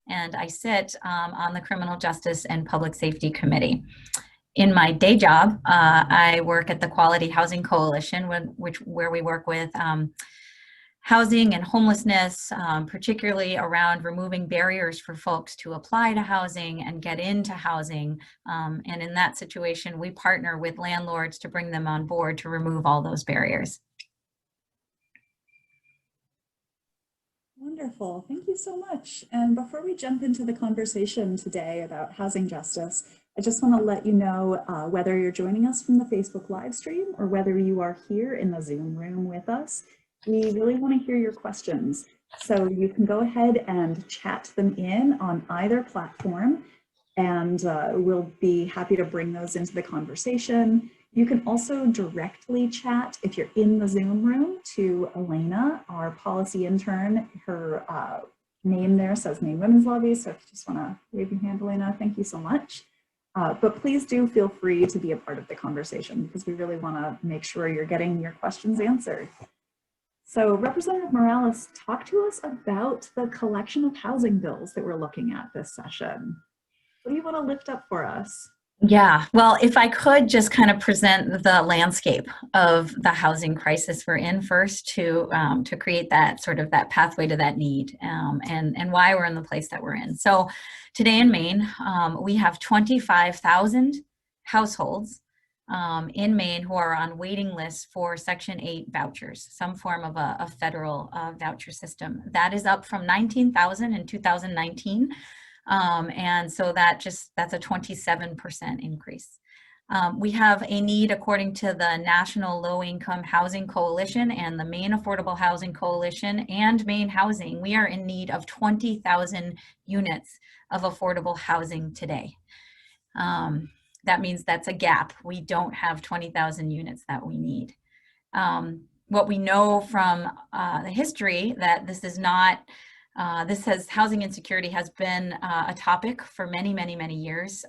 and I sit on the Criminal Justice and Public Safety Committee. In my day job, I work at the Quality Housing Coalition, where we work with housing and homelessness, particularly around removing barriers for folks to apply to housing and get into housing. And in that situation, we partner with landlords to bring them on board to remove all those barriers. Wonderful, thank you so much. And before we jump into the conversation today about housing justice, I just want to let you know whether you're joining us from the Facebook live stream or whether you are here in the Zoom room with us, we really want to hear your questions. So you can go ahead and chat them in on either platform, and we'll be happy to bring those into the conversation. You can also directly chat if you're in the Zoom room to Elena, our policy intern. Her name there says Maine Women's Lobby, so if you just want to wave your hand, Elena, thank you so much. But please do feel free to be a part of the conversation because we really want to make sure you're getting your questions answered. So Representative Morales, talk to us about the collection of housing bills that we're looking at this session. What do you want to lift up for us? Yeah, well, if I could just kind of present the landscape of the housing crisis we're in first to create that sort of that pathway to that need and why we're in the place that we're in. So today in Maine, we have 25,000 households in Maine who are on waiting lists for Section 8 vouchers, some form of a federal voucher system. That is up from 19,000 in 2019. And so that's a 27% increase. We have a need, according to the National Low Income Housing Coalition and the Maine Affordable Housing Coalition and Maine Housing, we are in need of 20,000 units of affordable housing today. That means that's a gap. We don't have 20,000 units that we need. What we know from the history that this is not housing insecurity has been a topic for many, many, many years,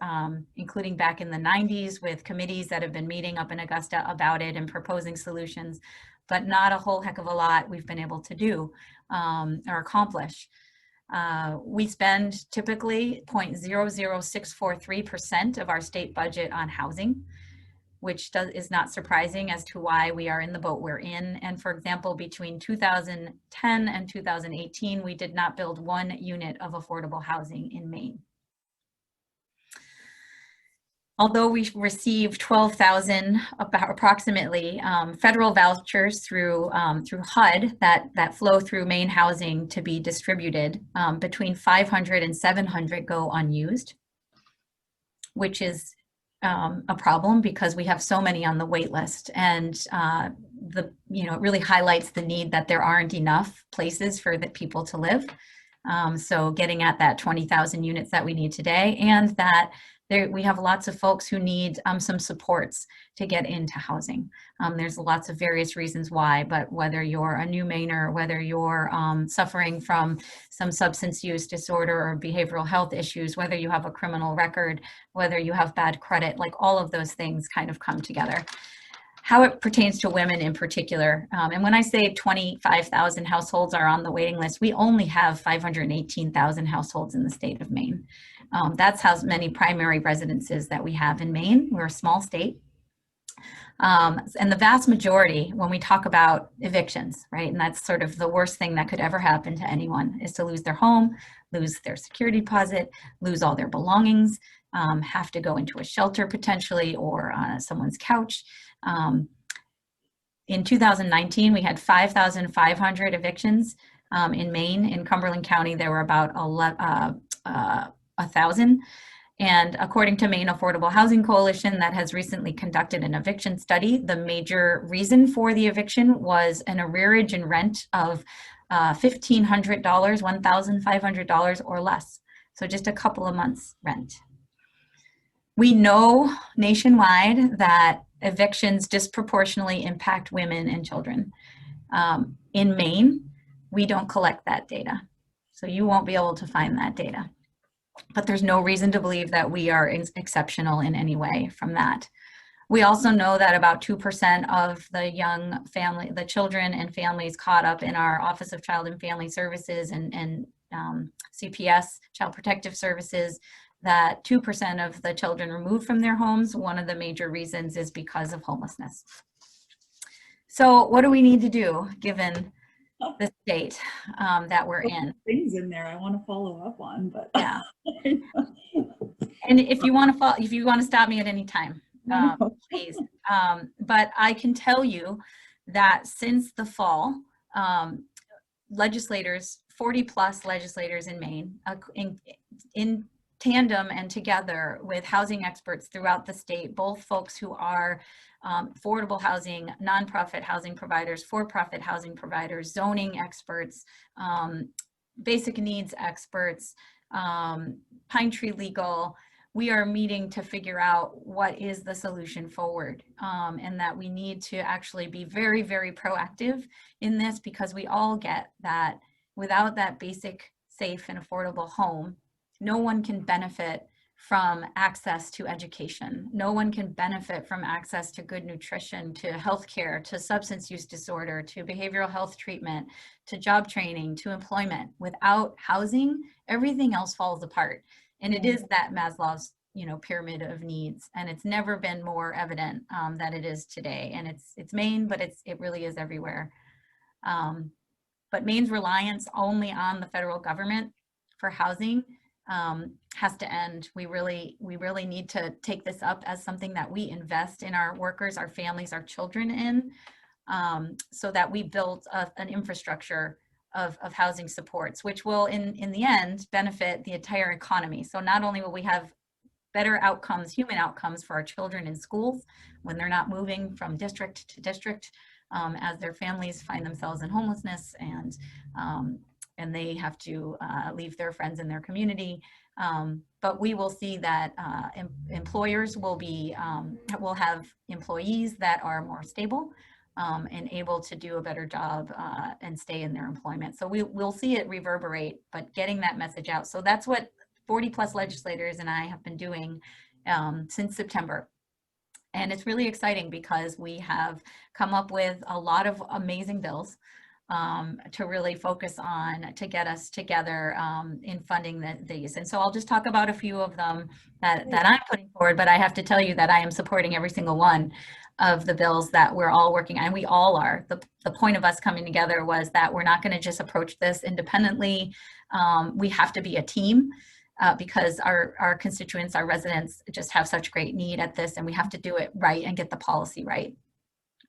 including back in the 90s with committees that have been meeting up in Augusta about it and proposing solutions, but not a whole heck of a lot we've been able to do or accomplish. We spend typically 0.00643% of our state budget on housing, which is not surprising as to why we are in the boat we're in. And for example, between 2010 and 2018, we did not build one unit of affordable housing in Maine. Although we received 12,000 approximately federal vouchers through HUD that flow through Maine Housing to be distributed, between 500 and 700 go unused, which is a problem because we have so many on the wait list, and it really highlights the need that there aren't enough places for the people to live. So getting at that 20,000 units that we need today, and that we have lots of folks who need some supports to get into housing. There's lots of various reasons why, but whether you're a new Mainer, whether you're suffering from some substance use disorder or behavioral health issues, whether you have a criminal record, whether you have bad credit, like all of those things kind of come together. How it pertains to women in particular, and when I say 25,000 households are on the waiting list, we only have 518,000 households in the state of Maine. That's how many primary residences that we have in Maine. We're a small state. And the vast majority, when we talk about evictions, right, and that's sort of the worst thing that could ever happen to anyone, is to lose their home, lose their security deposit, lose all their belongings, have to go into a shelter potentially or on someone's couch. In 2019, we had 5,500 evictions in Maine. In Cumberland County, there were about 1,000. And according to Maine Affordable Housing Coalition that has recently conducted an eviction study, the major reason for the eviction was an arrearage in rent of $1,500, $1,500 or less. So just a couple of months rent. We know nationwide that evictions disproportionately impact women and children. In Maine, we don't collect that data. So you won't be able to find that data. But there's no reason to believe that we are exceptional in any way from that. We also know that about 2% of the children and families caught up in our Office of Child and Family Services and CPS, Child Protective Services, that 2% of the children removed from their homes, one of the major reasons is because of homelessness. So what do we need to do given the state that we're in? Things in there I want to follow up on, but yeah. And if you want to stop me at any time, please. But I can tell you that since the fall, legislators, 40 plus legislators in Maine, in tandem and together with housing experts throughout the state, both folks who are affordable housing, nonprofit housing providers, for-profit housing providers, zoning experts, basic needs experts, Pine Tree Legal, we are meeting to figure out what is the solution forward, and that we need to actually be very, very proactive in this, because we all get that without that basic, safe, and affordable home, no one can benefit from access to education. No one can benefit from access to good nutrition, to healthcare, to substance use disorder, to behavioral health treatment, to job training, to employment. Without housing, everything else falls apart. And it is that Maslow's, pyramid of needs. And it's never been more evident than it is today. And it's Maine, but it really is everywhere. But Maine's reliance only on the federal government for housing has to end. We really need to take this up as something that we invest in our workers, our families, our children in, so that we build an infrastructure of housing supports, which will in the end benefit the entire economy. So not only will we have better outcomes, human outcomes for our children in schools when they're not moving from district to district as their families find themselves in homelessness and they have to leave their friends in their community. But we will see that employers will have employees that are more stable and able to do a better job and stay in their employment. So we'll see it reverberate, but getting that message out. So that's what 40 plus legislators and I have been doing since September. And it's really exciting because we have come up with a lot of amazing bills to really focus on, to get us together in funding these. And so I'll just talk about a few of them that I'm putting forward, but I have to tell you that I am supporting every single one of the bills that we're all working on. We all are. The point of us coming together was that we're not going to just approach this independently. We have to be a team. Because our constituents, our residents just have such great need at this, and we have to do it right and get the policy right.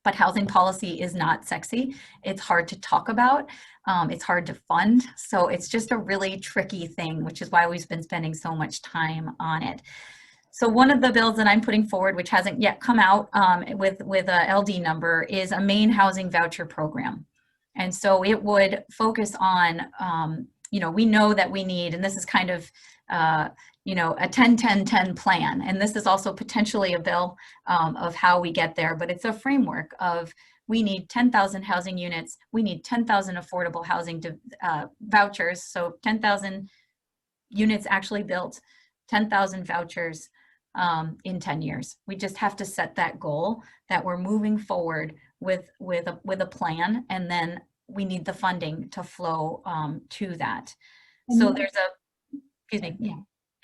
But housing policy is not sexy. It's hard to talk about. It's hard to fund. So it's just a really tricky thing, which is why we've been spending so much time on it. So one of the bills that I'm putting forward, which hasn't yet come out with a LD number, is a Maine housing voucher program. And so it would focus on, we know that we need, and this is kind of, a 10-10-10 plan. And this is also potentially a bill of how we get there, but it's a framework of, we need 10,000 housing units. We need 10,000 affordable housing vouchers. So 10,000 units actually built, 10,000 vouchers in 10 years. We just have to set that goal that we're moving forward with a plan, and then we need the funding to flow to that. So there's excuse me, yeah,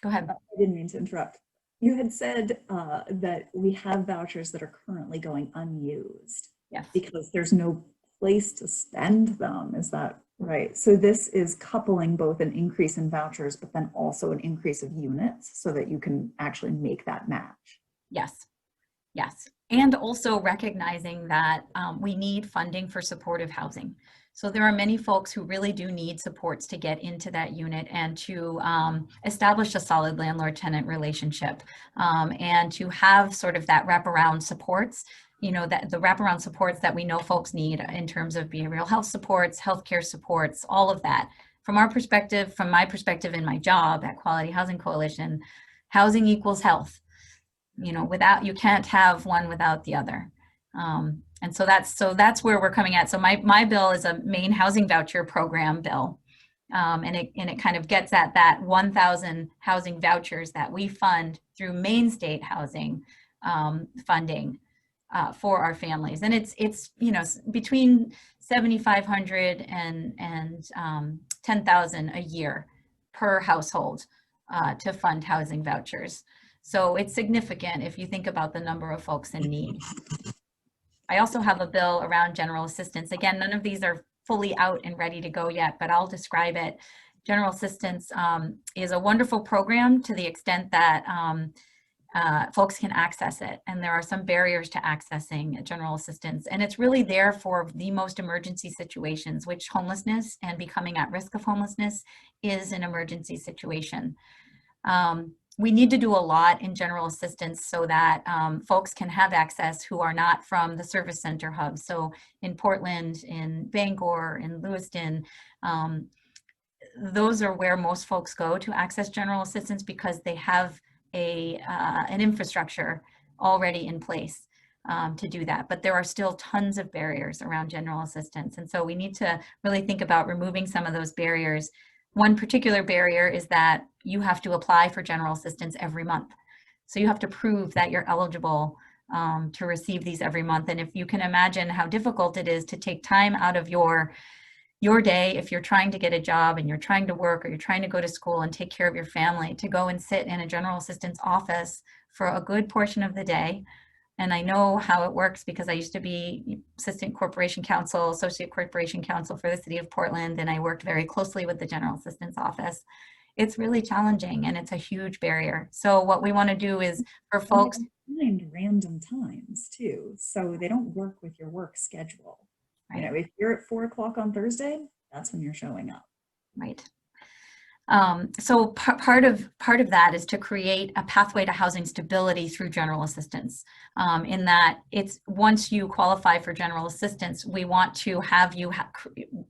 go ahead. I didn't mean to interrupt. You had said that we have vouchers that are currently going unused. Yes. Because there's no place to spend them, is that right? So this is coupling both an increase in vouchers, but then also an increase of units so that you can actually make that match. Yes, yes. And also recognizing that we need funding for supportive housing. So there are many folks who really do need supports to get into that unit and to establish a solid landlord-tenant relationship and to have sort of that wraparound supports, that the wraparound supports that we know folks need in terms of behavioral health supports, healthcare supports, all of that. From our perspective, from my perspective in my job at Quality Housing Coalition, housing equals health. You can't have one without the other. And so that's where we're coming at. So my bill is a Maine housing voucher program bill. And it kind of gets at that 1,000 housing vouchers that we fund through Maine state housing funding for our families. And it's you know, between 7,500 and 10,000 a year per household to fund housing vouchers. So it's significant if you think about the number of folks in need. I also have a bill around general assistance. Again, none of these are fully out and ready to go yet, but I'll describe it. General assistance is a wonderful program to the extent that folks can access it. And there are some barriers to accessing general assistance. And it's really there for the most emergency situations, which homelessness and becoming at risk of homelessness is an emergency situation. We need to do a lot in general assistance so that folks can have access who are not from the service center hubs. So in Portland, in Bangor, in Lewiston, those are where most folks go to access general assistance because they have an infrastructure already in place to do that. But there are still tons of barriers around general assistance. And so we need to really think about removing some of those barriers. One particular barrier is that you have to apply for general assistance every month. So you have to prove that you're eligible to receive these every month. And if you can imagine how difficult it is to take time out of your day, if you're trying to get a job and you're trying to work or you're trying to go to school and take care of your family, to go and sit in a general assistance office for a good portion of the day. And I know how it works because I used to be assistant corporation counsel, associate corporation counsel for the city of Portland, and I worked very closely with the general assistance office. It's really challenging and it's a huge barrier. So what we want to do is for folks— find random times too, so they don't work with your work schedule. Right. You know, if you're at 4 o'clock on Thursday, that's when you're showing up. Right. So part of that is to create a pathway to housing stability through general assistance. In that it's once you qualify for general assistance, we want to have you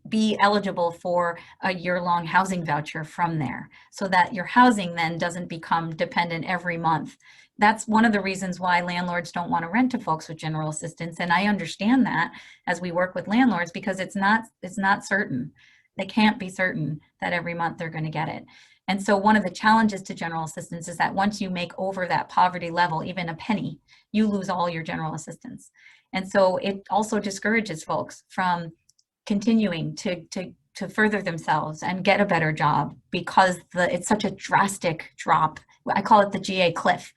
be eligible for a year-long housing voucher from there, so that your housing then doesn't become dependent every month. That's one of the reasons why landlords don't want to rent to folks with general assistance, and I understand that as we work with landlords, because it's not certain. They can't be certain that every month they're going to get it. And so one of the challenges to general assistance is that once you make over that poverty level, even a penny, you lose all your general assistance. And so it also discourages folks from continuing to further themselves and get a better job because it's such a drastic drop. I call it the GA cliff.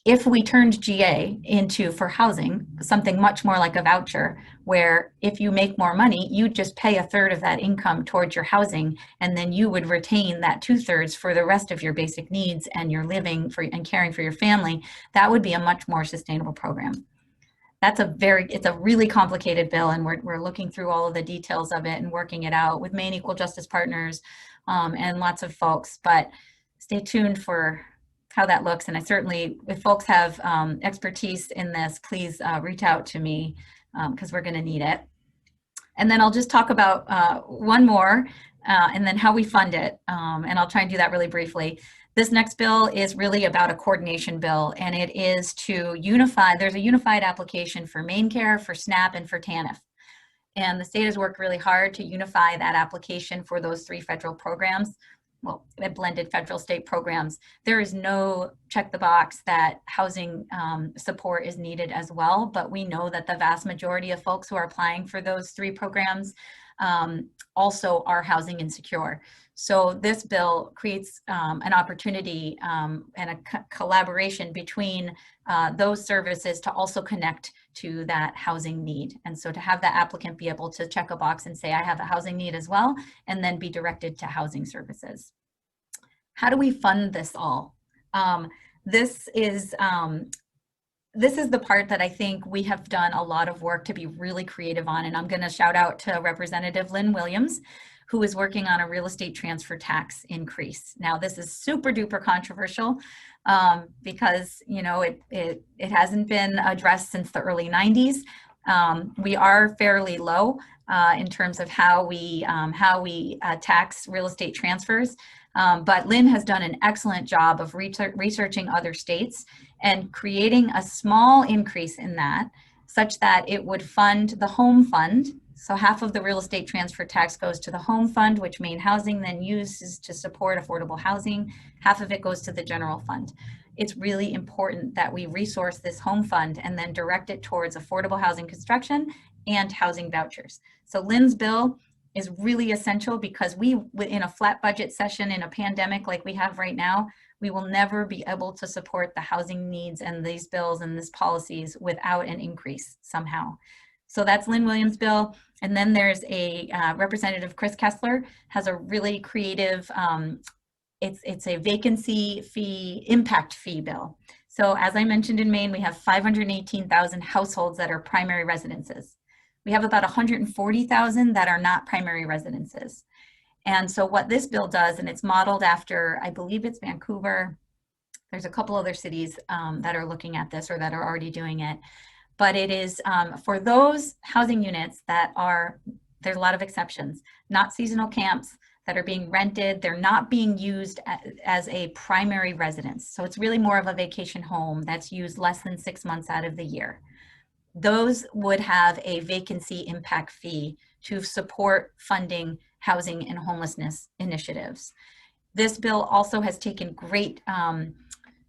If we turned GA into, for housing, something much more like a voucher, where if you make more money, you just pay a third of that income towards your housing, and then you would retain that 2/3 for the rest of your basic needs and your living and caring for your family, that would be a much more sustainable program. It's a really complicated bill, and we're looking through all of the details of it and working it out with Maine Equal Justice Partners and lots of folks, but stay tuned for how that looks. And I certainly, if folks have expertise in this, please reach out to me because we're going to need it. And then I'll just talk about one more and then how we fund it. And I'll try and do that really briefly. This next bill is really about a coordination bill, and it is to unify. There's a unified application for MaineCare, for SNAP, and for TANF. And the state has worked really hard to unify that application for those 3 federal programs. Well, blended federal state programs. There is no check the box that housing support is needed as well, but we know that the vast majority of folks who are applying for those 3 programs also are housing insecure. So this bill creates an opportunity and a collaboration between those services to also connect to that housing need. And so to have the applicant be able to check a box and say, I have a housing need as well, and then be directed to housing services. How do we fund this all? This is the part that I think we have done a lot of work to be really creative on, and I'm going to shout out to Representative Lynn Williams, who is working on a real estate transfer tax increase. Now, this is super duper controversial because, you know, it hasn't been addressed since the early 90s. We are fairly low in terms of how we tax real estate transfers. But Lynn has done an excellent job of researching other states and creating a small increase in that such that it would fund the home fund. So half of the real estate transfer tax goes to the home fund, which Maine Housing then uses to support affordable housing. Half of it goes to the general fund. it's really important that we resource this home fund and then direct it towards affordable housing construction and housing vouchers. So Lynn's bill is really essential because we, in a flat budget session in a pandemic like we have right now, we will never be able to support the housing needs and these bills and these policies without an increase somehow. So that's Lynn Williams' bill. And then there's a Representative Chris Kessler has a really creative, it's a vacancy fee, impact fee bill. So as I mentioned in Maine, we have 518,000 households that are primary residences. We have about 140,000 that are not primary residences. And so what this bill does, and it's modeled after, I believe it's Vancouver, there's a couple other cities that are looking at this or that are already doing it, but it is for those housing units that are, there's a lot of exceptions, not seasonal camps that are being rented, they're not being used as a primary residence. So it's really more of a vacation home that's used less than 6 months out of the year. Those would have a vacancy impact fee to support funding housing and homelessness initiatives. This bill also has taken great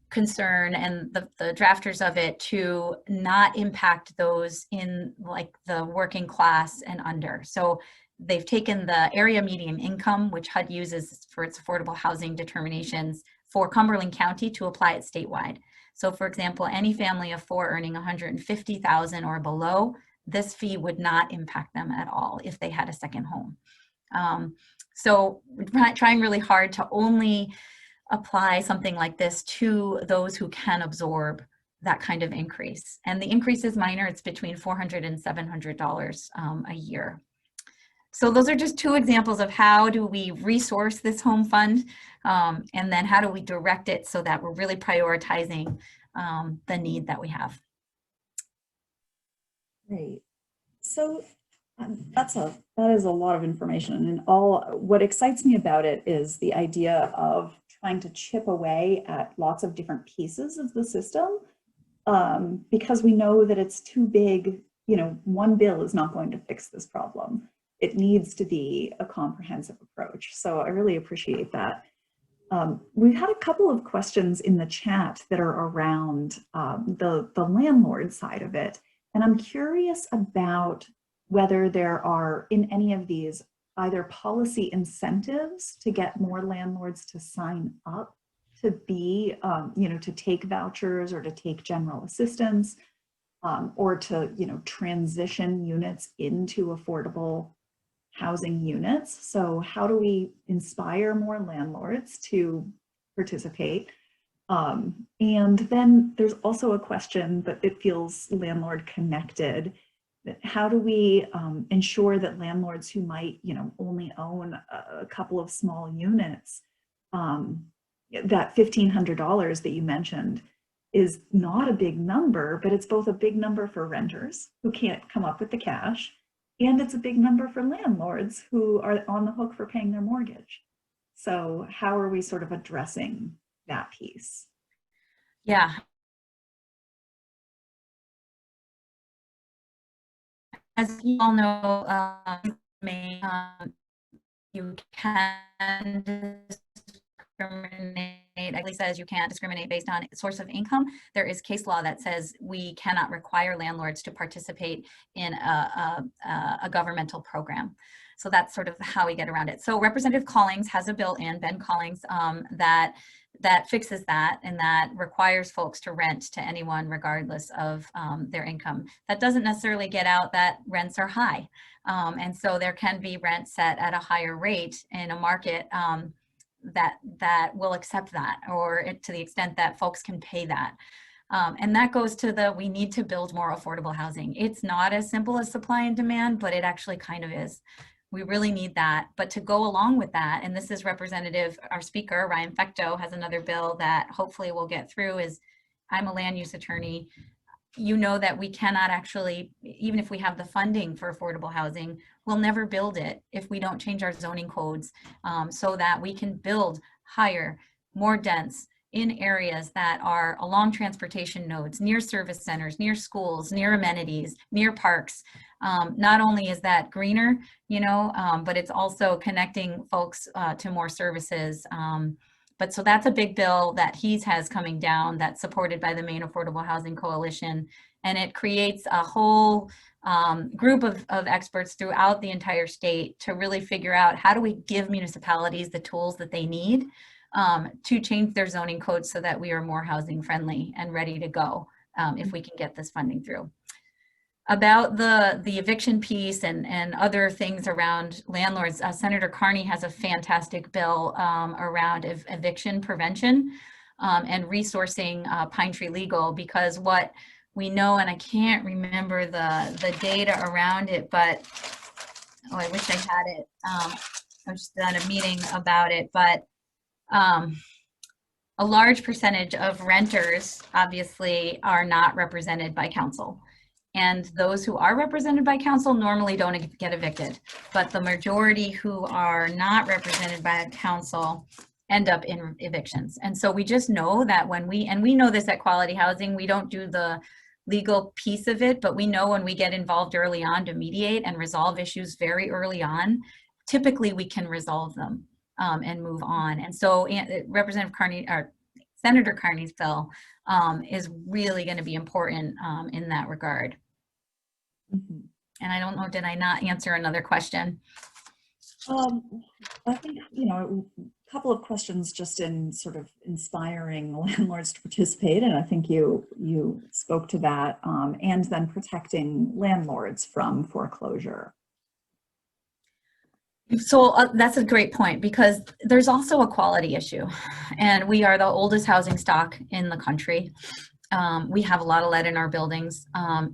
concern, and the drafters of it, to not impact those in like the working class and under. So they've taken the area median income, which HUD uses for its affordable housing determinations for Cumberland County, to apply it statewide. So for example, any family of 4 earning 150,000 or below, this fee would not impact them at all if they had a second home. So we're trying really hard to only apply something like this to those who can absorb that kind of increase. And the increase is minor. It's between $400 and $700 a year. So those are just 2 examples of how do we resource this home fund, and then how do we direct it so that we're really prioritizing the need that we have. Great. So that is a lot of information, and what excites me about it is the idea of trying to chip away at lots of different pieces of the system, because we know that it's too big. You know, one bill is not going to fix this problem. It needs to be a comprehensive approach. So I really appreciate that. We've had a couple of questions in the chat that are around the landlord side of it. And I'm curious about whether there are in any of these either policy incentives to get more landlords to sign up to be, to take vouchers or to take general assistance, or to, transition units into affordable housing units. So how do we inspire more landlords to participate? And then there's also a question, but it feels landlord connected. How do we ensure that landlords who might, only own a couple of small units, that $1,500 that you mentioned is not a big number, but it's both a big number for renters who can't come up with the cash, and it's a big number for landlords who are on the hook for paying their mortgage. So how are we sort of addressing that piece? Yeah. As you all know, you can discriminate, at least as you can't discriminate based on source of income. There is case law that says we cannot require landlords to participate in a governmental program. So that's sort of how we get around it. So Representative Collings has a bill in, Ben Collings, that fixes that, and that requires folks to rent to anyone regardless of their income. That doesn't necessarily get out that rents are high. And so there can be rent set at a higher rate in a market that will accept that, or to the extent that folks can pay that. And that goes to we need to build more affordable housing. It's not as simple as supply and demand, but it actually kind of is. We really need that. But to go along with that, and this is our speaker, Ryan Fecteau, has another bill that hopefully we'll get through, is I'm a land use attorney. You know that we cannot actually, even if we have the funding for affordable housing, we'll never build it if we don't change our zoning codes so that we can build higher, more dense, in areas that are along transportation nodes, near service centers, near schools, near amenities, near parks. Not only is that greener, but it's also connecting folks to more services, But so that's a big bill that he has coming down that's supported by the Maine Affordable Housing Coalition. And it creates a whole group of experts throughout the entire state to really figure out how do we give municipalities the tools that they need to change their zoning codes so that we are more housing friendly and ready to go if we can get this funding through. About the eviction piece and other things around landlords, Senator Carney has a fantastic bill around eviction prevention and resourcing Pine Tree Legal, because what we know, and I can't remember the data around it, but oh, I wish I had it. I was just at a meeting about it, but a large percentage of renters obviously are not represented by council. And those who are represented by council normally don't get evicted, but the majority who are not represented by council end up in evictions. And so we just know that when we know this at Quality Housing, we don't do the legal piece of it, but we know when we get involved early on to mediate and resolve issues very early on, typically we can resolve them and move on. And so Representative Carney, or Senator Carney's bill is really going to be important in that regard. Mm-hmm. And I don't know, did I not answer another question? I think, a couple of questions just in sort of inspiring landlords to participate, and I think you spoke to that, and then protecting landlords from foreclosure. So that's a great point, because there's also a quality issue, and we are the oldest housing stock in the country. We have a lot of lead in our buildings.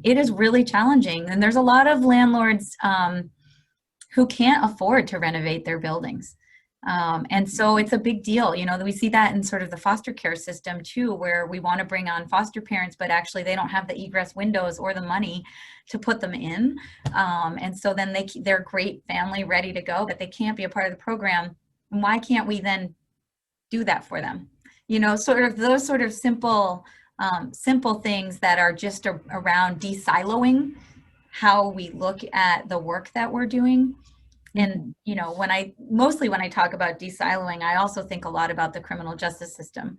It is really challenging, and there's a lot of landlords who can't afford to renovate their buildings. And so it's a big deal. We see that in sort of the foster care system too, where we want to bring on foster parents, but actually they don't have the egress windows or the money to put them in. And so then they're great family ready to go, but they can't be a part of the program. And why can't we then do that for them? Sort of those sort of simple things that are just around de-siloing how we look at the work that we're doing. And, when I talk about de-siloing, I also think a lot about the criminal justice system,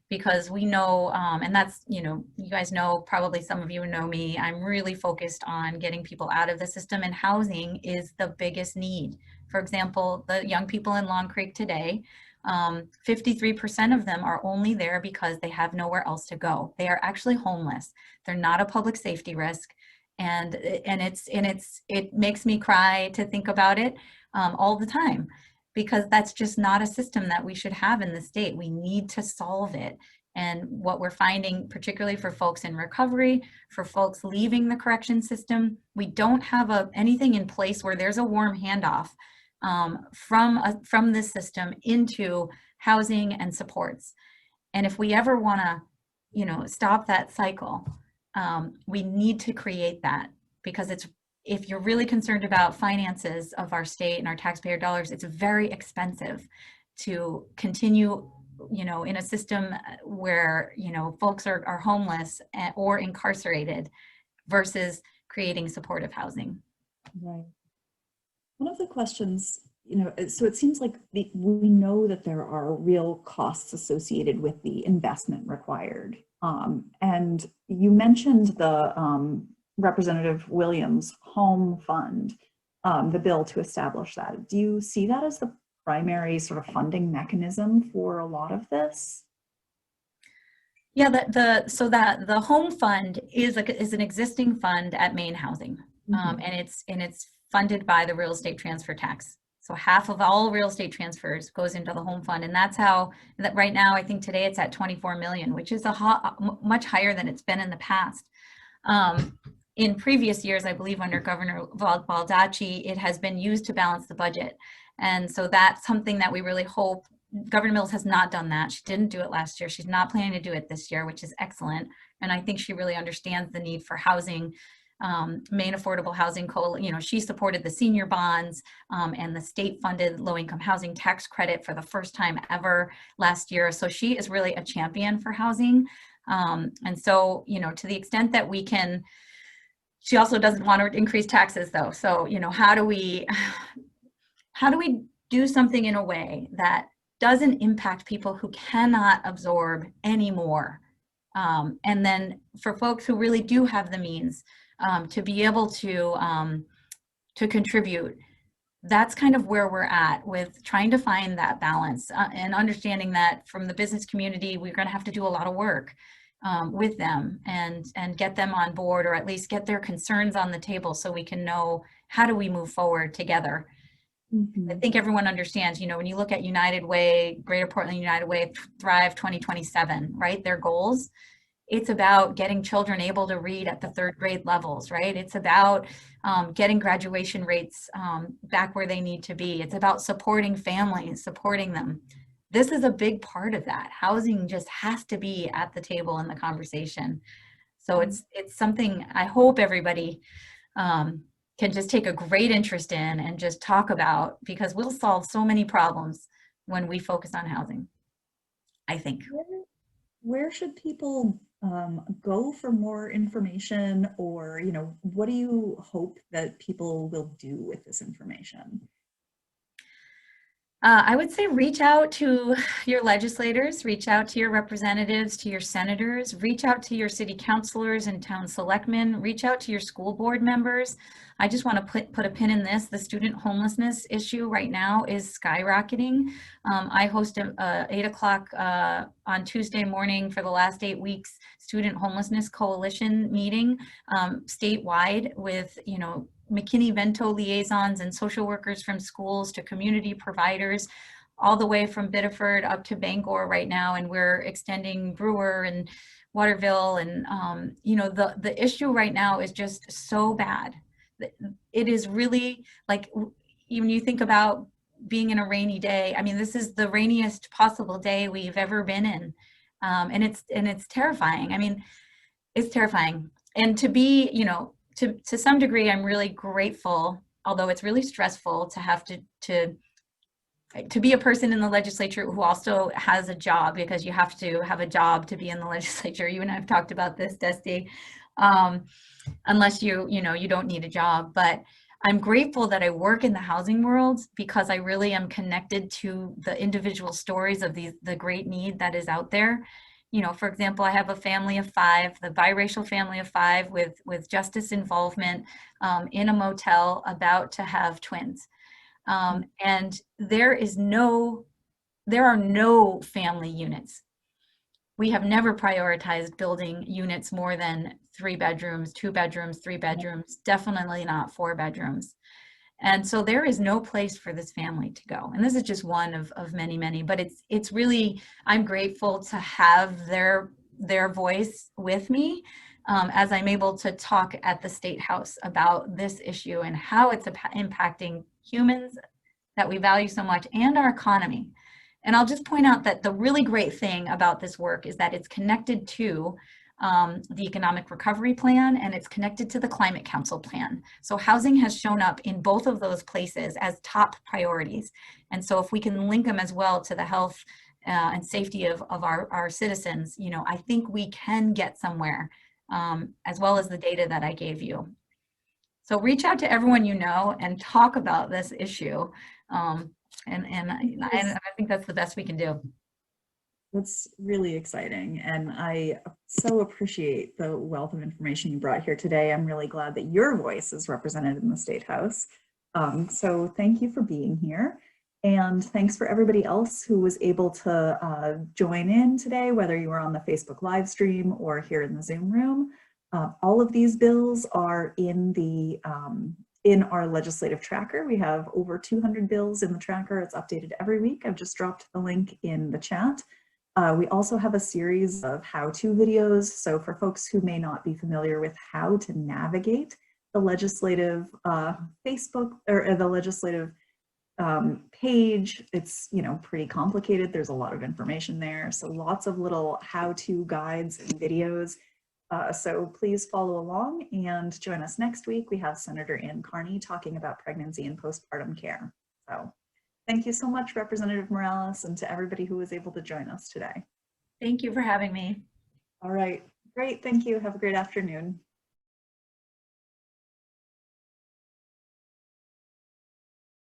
because we know, and that's, you guys know, probably some of you know me, I'm really focused on getting people out of the system, and housing is the biggest need. For example, the young people in Long Creek today, 53% of them are only there because they have nowhere else to go. They are actually homeless. They're not a public safety risk. And it makes me cry to think about it all the time, because that's just not a system that we should have in the state. We need to solve it. And what we're finding, particularly for folks in recovery, for folks leaving the correction system, we don't have anything in place where there's a warm handoff from this system into housing and supports. And if we ever want to, stop that cycle, we need to create that, because if you're really concerned about finances of our state and our taxpayer dollars, it's very expensive to continue, in a system where, folks are homeless or incarcerated versus creating supportive housing. Right. One of the questions, so it seems like we know that there are real costs associated with the investment required. And you mentioned the Representative Williams Home Fund, the bill to establish that. Do you see that as the primary sort of funding mechanism for a lot of this? Yeah, the Home Fund is an existing fund at Maine Housing, and it's funded by the real estate transfer tax. So half of all real estate transfers goes into the Home Fund, and that's how that right now. I think today it's at 24 million, which is much higher than it's been in the past. In previous years, I believe under Governor Baldacci, it has been used to balance the budget, and so that's something that we really hope. Governor Mills has not done that. She didn't do it last year. She's not planning to do it this year, which is excellent. And I think she really understands the need for housing. Maine Affordable Housing Coalition, she supported the senior bonds and the state funded low-income housing tax credit for the first time ever last year. So she is really a champion for housing. And so, to the extent that we can, she also doesn't want to increase taxes though. So, how do we do something in a way that doesn't impact people who cannot absorb anymore. And then for folks who really do have the means to be able to contribute, that's kind of where we're at with trying to find that balance and understanding that from the business community, we're going to have to do a lot of work with them and get them on board, or at least get their concerns on the table so we can know how do we move forward together. I think everyone understands, you know, when you look at United Way, Greater Portland United Way, Thrive 2027, right? Their goals, it's about getting children able to read at the 3rd grade levels, right? It's about getting graduation rates back where they need to be. It's about supporting families, supporting them. This is a big part of that. Housing just has to be at the table in the conversation. So it's something I hope everybody can just take a great interest in and just talk about, because we'll solve so many problems when we focus on housing, I think. Where should people go for more information, or, you know, what do you hope that people will do with this information? I would say reach out to your legislators, reach out to your representatives, to your senators, reach out to your city councilors and town selectmen, reach out to your school board members. I just want to put a pin in this. The student homelessness issue right now is skyrocketing. I host a 8 o'clock on Tuesday morning for the last 8 weeks Student Homelessness Coalition meeting statewide with, you know, McKinney-Vento liaisons and social workers from schools to community providers, all the way from Biddeford up to Bangor right now. And we're extending Brewer and Waterville. And, you know, the issue right now is just so bad. It is really like, even you think about being in a rainy day. I mean, this is the rainiest possible day we've ever been in. And it's terrifying. I mean, it's terrifying. And to be, you know, to some degree, I'm really grateful, although it's really stressful to have to be a person in the legislature who also has a job, because you have to have a job to be in the legislature. You and I have talked about this, Dusty, unless you don't need a job. But I'm grateful that I work in the housing world, because I really am connected to the individual stories of the great need that is out there. You know, for example, I have a family of 5, the biracial family of 5 with justice involvement in a motel about to have twins. And there are no family units. We have never prioritized building units more than 3 bedrooms, 2 bedrooms, 3 bedrooms, definitely not 4 bedrooms. And so there is no place for this family to go. And this is just one of many, many, but it's really, I'm grateful to have their voice with me as I'm able to talk at the State House about this issue and how it's impacting humans that we value so much and our economy. And I'll just point out that the really great thing about this work is that it's connected to the Economic Recovery Plan, and it's connected to the Climate Council Plan. So housing has shown up in both of those places as top priorities. And so if we can link them as well to the health and safety of our citizens, you know, I think we can get somewhere, as well as the data that I gave you. So reach out to everyone you know and talk about this issue. And I think that's the best we can do. That's really exciting, and I so appreciate the wealth of information you brought here today. I'm really glad that your voice is represented in the State House. So thank you for being here, and thanks for everybody else who was able to join in today, whether you were on the Facebook live stream or here in the Zoom room. All of these bills are in our legislative tracker. We have over 200 bills in the tracker. It's updated every week. I've just dropped the link in the chat. We also have a series of how-to videos. So for folks who may not be familiar with how to navigate the legislative Facebook or the legislative page, it's, you know, pretty complicated. There's a lot of information there. So lots of little how-to guides and videos. So please follow along and join us next week. We have Senator Ann Carney talking about pregnancy and postpartum care. So thank you so much, Representative Morales, and to everybody who was able to join us today. Thank you for having me. All right, great, thank you. Have a great afternoon.